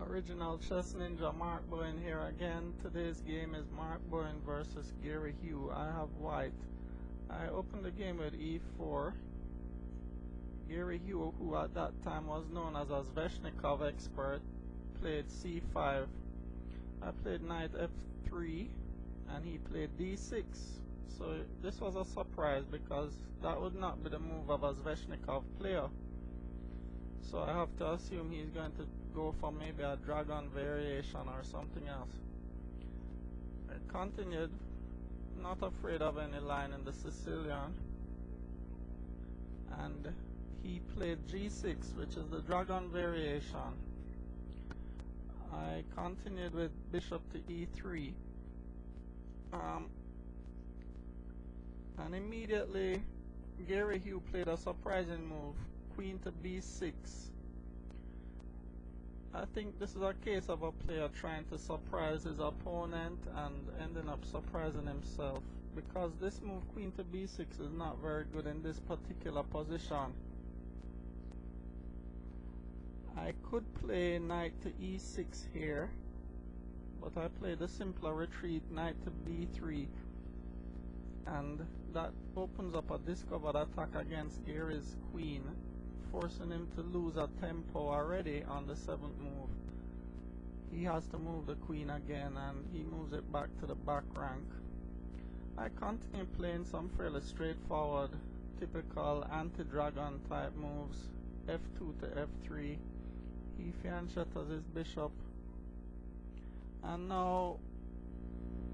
Original Chess Ninja Mark Bowen here again. Today's game is Mark Bowen versus Gary Hew. I have white. I opened the game with e4. Gary Hew, who at that time was known as a Sveshnikov expert, played c5. I played knight f3 and he played d6. So this was a surprise because that would not be the move of a Sveshnikov player. So I have to assume he's going to go for maybe a dragon variation or something else. I continued, not afraid of any line in the Sicilian, and he played g6, which is the dragon variation. I continued with bishop to e3, and immediately Gary Hew played a surprising move, queen to b6. I think this is a case of a player trying to surprise his opponent and ending up surprising himself, because this move, queen to b6, is not very good in this particular position. I could play knight to e6 here, but I played the simpler retreat, knight to b3, and that opens up a discovered attack against Gary's queen, forcing him to lose a tempo already on the 7th move. He has to move the queen again, and he moves it back to the back rank. I continue playing some fairly straightforward, typical anti-dragon type moves, f2 to f3. He fianchettas his bishop, and now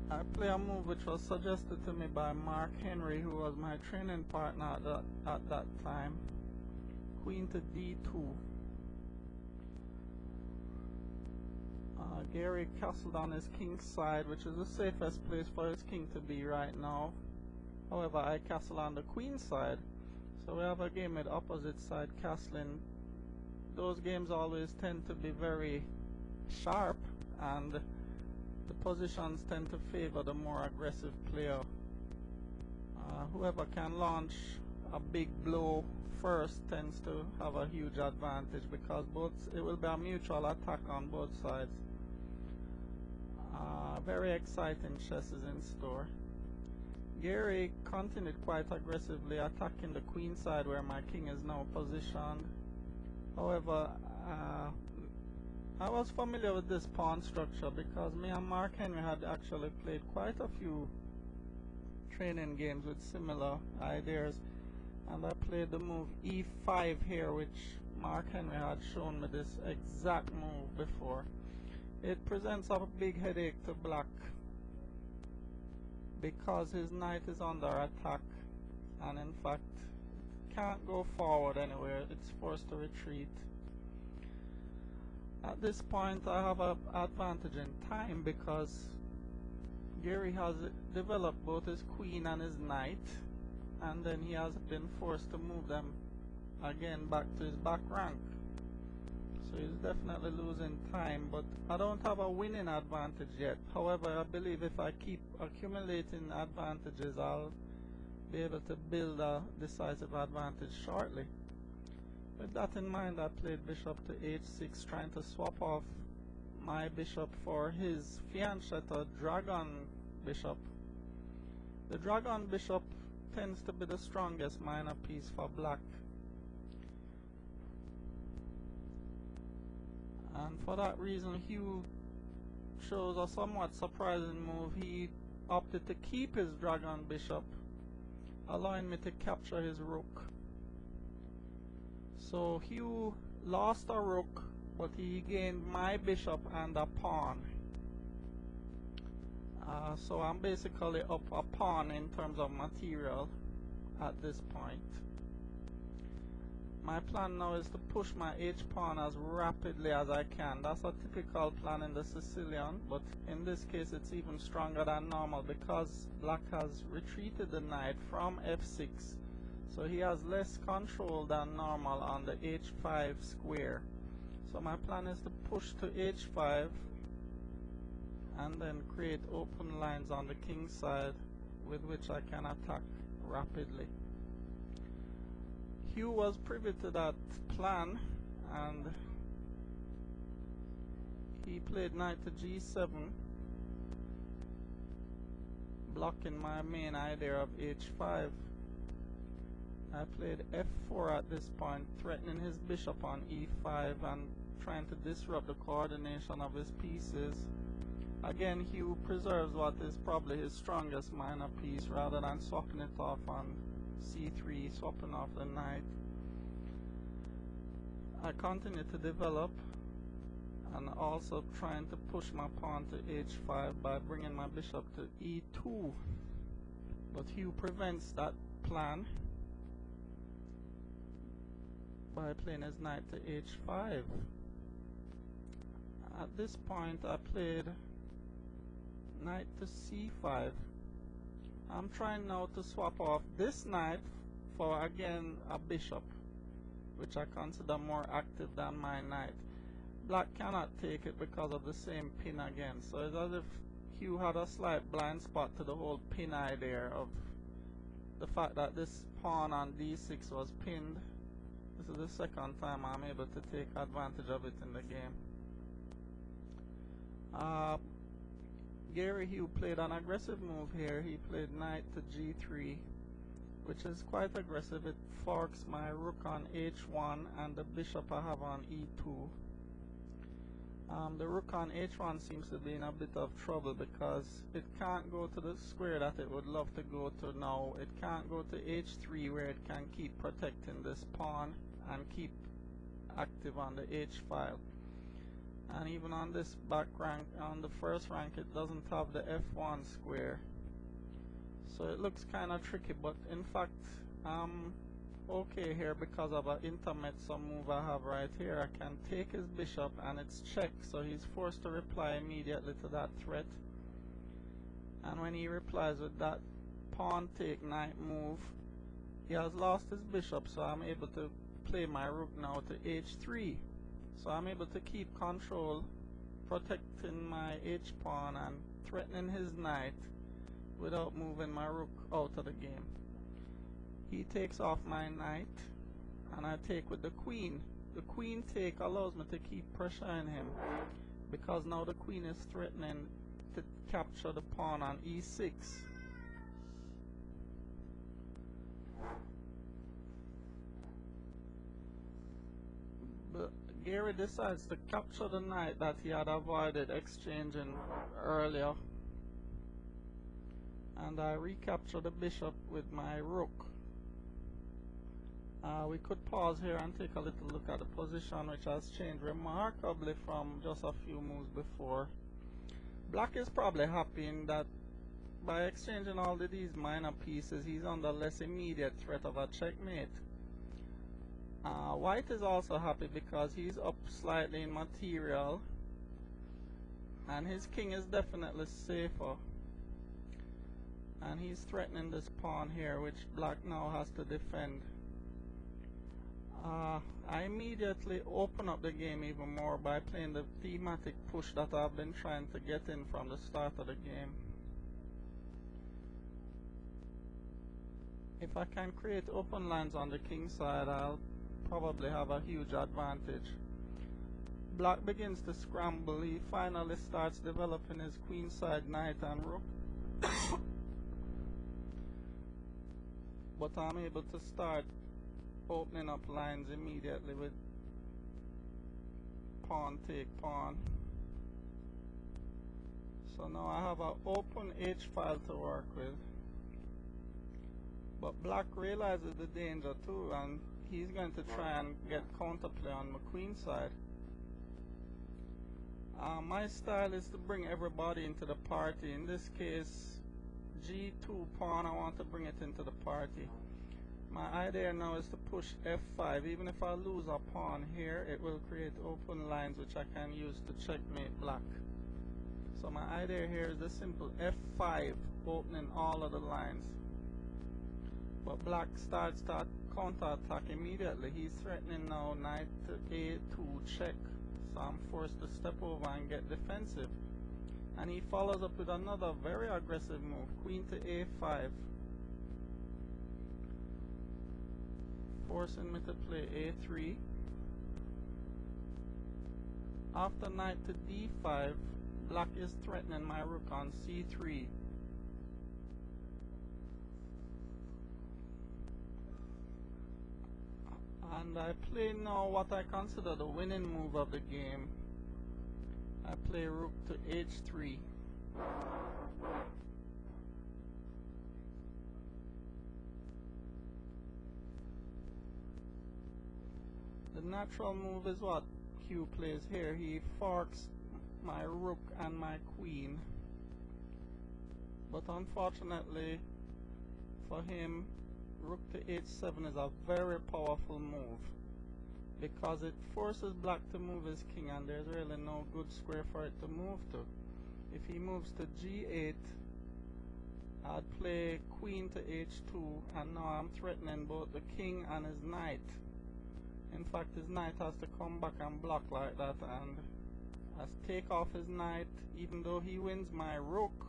I play a move which was suggested to me by Mark Henry, who was my training partner at that time. Queen to d2. Gary castled on his king's side, which is the safest place for his king to be right now. However, I castle on the queen's side, so we have a game with opposite side castling. Those games always tend to be very sharp, and the positions tend to favor the more aggressive player. Whoever can launch a big blow first tends to have a huge advantage, because it will be a mutual attack on both sides. Very exciting chess is in store. Gary continued quite aggressively attacking the queen side where my king is now positioned. However, I was familiar with this pawn structure because me and Mark Henry had actually played quite a few training games with similar ideas, and I played the move e5 here, which Mark Henry had shown me this exact move before. It presents a big headache to black because his knight is under attack, and in fact can't go forward anywhere. It's forced to retreat. At this point I have an advantage in time because Gary has developed both his queen and his knight, and then he has been forced to move them again back to his back rank. So he's definitely losing time, but I don't have a winning advantage yet. However, I believe if I keep accumulating advantages, I'll be able to build a decisive advantage shortly. With that in mind, I played bishop to h6, trying to swap off my bishop for his fianchetto dragon bishop. The dragon bishop tends to be the strongest minor piece for black, and for that reason Hew chose a somewhat surprising move. He opted to keep his dragon bishop, allowing me to capture his rook. So Hew lost a rook, but he gained my bishop and a pawn. So I'm basically up a pawn in terms of material at this point. My plan now is to push my h-pawn as rapidly as I can. That's a typical plan in the Sicilian, but in this case it's even stronger than normal because black has retreated the knight from f6. So he has less control than normal on the h5 square. So my plan is to push to h5 and then create open lines on the king side with which I can attack rapidly. Hew was privy to that plan, and He played knight to g7, blocking my main idea of h5. I played f4 at this point, threatening his bishop on e5 and trying to disrupt the coordination of his pieces. Again, Hew preserves what is probably his strongest minor piece rather than swapping it off on c3, swapping off the knight. I continue to develop and also trying to push my pawn to h5 by bringing my bishop to e2. But Hew prevents that plan by playing his knight to h5. At this point I played knight to c5. I'm trying now to swap off this knight for again a bishop, which I consider more active than my knight. Black cannot take it because of the same pin again, so it's as if Hew had a slight blind spot to the whole pin idea of the fact that this pawn on d6 was pinned. This is the second time I'm able to take advantage of it in the game. Gary Hew played an aggressive move here. He played knight to g3, which is quite aggressive. It forks my rook on h1 and the bishop I have on e2. The rook on h1 seems to be in a bit of trouble because it can't go to the square that it would love to go to now. It can't go to h3 where it can keep protecting this pawn and keep active on the h file. And even on this back rank, on the first rank, it doesn't have the f1 square. So it looks kind of tricky, but in fact I'm okay here because of an intermezzo move I have right here. I can take his bishop and it's check, so he's forced to reply immediately to that threat. And when he replies with that pawn take knight move, he has lost his bishop, so I'm able to play my rook now to h3. So I'm able to keep control, protecting my h pawn and threatening his knight without moving my rook out of the game. He takes off my knight and I take with the queen. The queen take allows me to keep pressuring him because now the queen is threatening to capture the pawn on e6. But Gary decides to capture the knight that he had avoided exchanging earlier, and I recapture the bishop with my rook. We could pause here and take a little look at the position, which has changed remarkably from just a few moves before. Black is probably happy in that by exchanging all of these minor pieces, he's under less immediate threat of a checkmate. White is also happy because he's up slightly in material and his king is definitely safer, and he's threatening this pawn here, which black now has to defend. I immediately open up the game even more by playing the thematic push that I've been trying to get in from the start of the game. If I can create open lines on the king side, I'll probably have a huge advantage. Black begins to scramble. He finally starts developing his queenside knight and rook. But I'm able to start opening up lines immediately with pawn take pawn. So now I have an open h file to work with. But black realizes the danger too, and he's going to try and get counterplay on my queen side. My style is to bring everybody into the party. In this case, g2 pawn, I want to bring it into the party. My idea now is to push f5. Even if I lose a pawn here, it will create open lines which I can use to checkmate black. So my idea here is the simple f5, opening all of the lines. But black starts to counterattack immediately. He's threatening now knight to a2 check. So I'm forced to step over and get defensive. And he follows up with another very aggressive move, queen to a5. Forcing me to play a3. After knight to d5, black is threatening my rook on c3. And I play now what I consider the winning move of the game. I play rook to h3. The natural move is what Hew plays here. He forks my rook and my queen. But unfortunately for him, rook to h7 is a very powerful move because it forces black to move his king, and there's really no good square for it to move to. If he moves to g8, I'd play queen to h2, and now I'm threatening both the king and his knight. In fact, his knight has to come back and block like that, and as take off his knight, even though he wins my rook,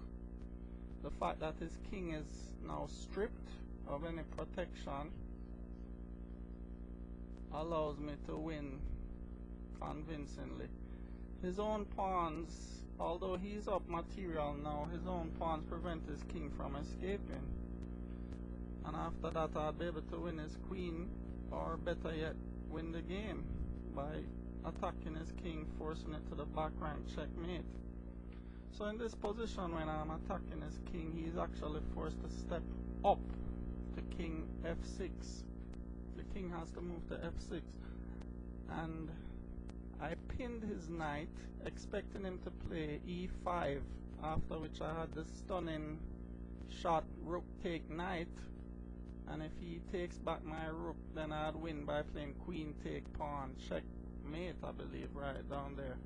the fact that his king is now stripped of any protection allows me to win convincingly. His own pawns, although he's up material now, his own pawns prevent his king from escaping. And after that, I'll be able to win his queen, or better yet, win the game by attacking his king, forcing it to the back rank, checkmate. So in this position, when I'm attacking his king, he's actually forced to step up to king f6. The king has to move to f6, and I pinned his knight, expecting him to play e5, after which I had the stunning shot rook take knight, and if he takes back my rook, then I'd win by playing queen take pawn, checkmate, I believe, right down there.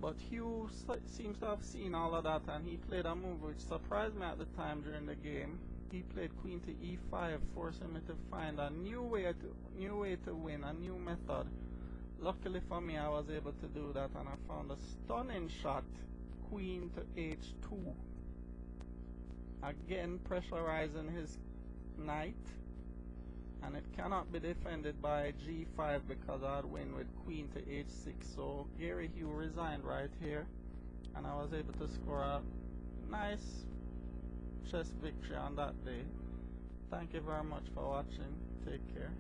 But Hew seems to have seen all of that, and he played a move which surprised me at the time during the game. He played queen to e5, forcing me to find a new way to win, a new method. Luckily for me, I was able to do that, and I found a stunning shot, queen to h2. Again, pressurizing his knight, and it cannot be defended by g5 because I'd win with queen to h6. So Gary Hew resigned right here, and I was able to score a nice chess victory on that day. Thank you very much for watching. Take care.